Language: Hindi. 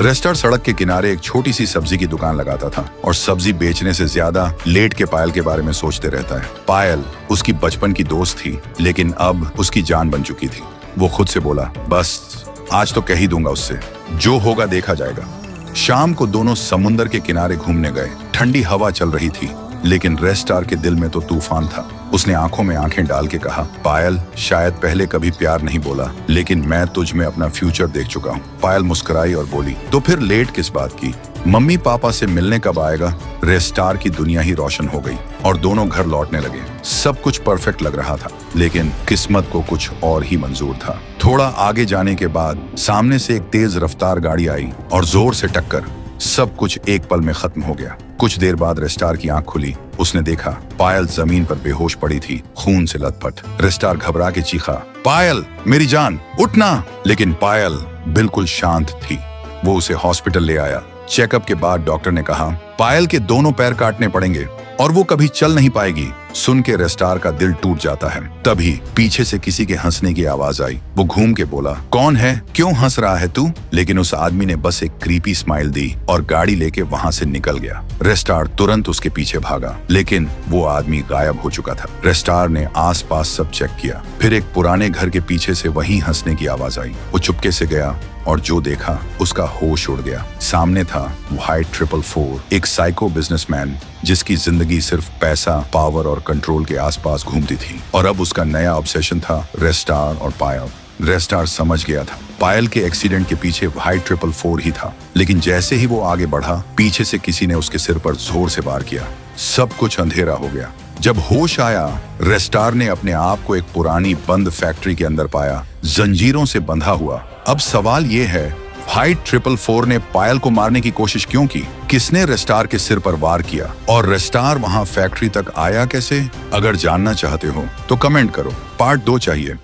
रेस्टार सड़क के किनारे एक छोटी सी सब्जी की दुकान लगाता था और सब्जी बेचने से ज्यादा लेट के पायल के बारे में सोचते रहता है। पायल उसकी बचपन की दोस्त थी, लेकिन अब उसकी जान बन चुकी थी। वो खुद से बोला, बस आज तो कह ही दूंगा उससे, जो होगा देखा जाएगा। शाम को दोनों समुंदर के किनारे घूमने गए। ठंडी हवा चल रही थी, लेकिन रेस्टार के दिल में तो तूफान था। उसने आंखों में आंखें डाल के कहा, पायल, शायद पहले कभी प्यार नहीं बोला, लेकिन मैं तुझ में अपना फ्यूचर देख चुका हूँ। पायल मुस्कुराई और बोली, तो फिर लेट किस बात की? मम्मी पापा से मिलने कब आएगा? रेस्टार की दुनिया ही रोशन हो गई और दोनों घर लौटने लगे। सब कुछ परफेक्ट लग रहा था, लेकिन किस्मत को कुछ और ही मंजूर था। थोड़ा आगे जाने के बाद सामने से एक तेज रफ्तार गाड़ी आई और जोर से टक्कर। सब कुछ एक पल में खत्म हो गया। कुछ देर बाद रेस्टार की आंख खुली। उसने देखा पायल जमीन पर बेहोश पड़ी थी, खून से लथपथ। रेस्टार घबरा के चीखा, पायल मेरी जान, उठना! लेकिन पायल बिल्कुल शांत थी। वो उसे हॉस्पिटल ले आया। चेकअप के बाद डॉक्टर ने कहा, पायल के दोनों पैर काटने पड़ेंगे और वो कभी चल नहीं पाएगी। सुन के रेस्टार का दिल टूट जाता है। तभी पीछे से किसी के हंसने की आवाज आई। वो घूम के बोला, कौन है? क्यों हंस रहा है तू? लेकिन उस आदमी ने बस एक क्रीपी स्माइल दी और गाड़ी लेके वहां से निकल गया। रेस्टार तुरंत उसके पीछे भागा, लेकिन वो आदमी गायब हो चुका था। रेस्टार ने आसपास सब चेक किया। फिर एक पुराने घर के पीछे से वही हंसने की आवाज आई। वो चुपके से गया और जो देखा उसका होश उड़ गया। सामने था व्हाइट 444, एक साइको बिजनेसमैन जिसकी जिंदगी सिर्फ पैसा, पावर और कंट्रोल के आसपास घूमती थी। और अब उसका नया ऑब्सेशन था रेस्टार और पायल। रेस्टार समझ गया था पायल के एक्सीडेंट के पीछे व्हाइट 444 ही था, लेकिन जैसे ही वो आगे बढ़ा, पीछे से किसी ने उसके सिर पर जोर से वार किया। सब कुछ अंधेरा हो गया। जब होश आया, रेस्टार ने अपने आप को एक पुरानी बंद फैक्ट्री के अंदर पाया, जंजीरों से बंधा हुआ। अब सवाल ये है, व्हाइट 444 ने पायल को मारने की कोशिश क्यों की? किसने रेस्टार के सिर पर वार किया? और रेस्टार वहां फैक्ट्री तक आया कैसे? अगर जानना चाहते हो तो कमेंट करो। पार्ट 2 चाहिए।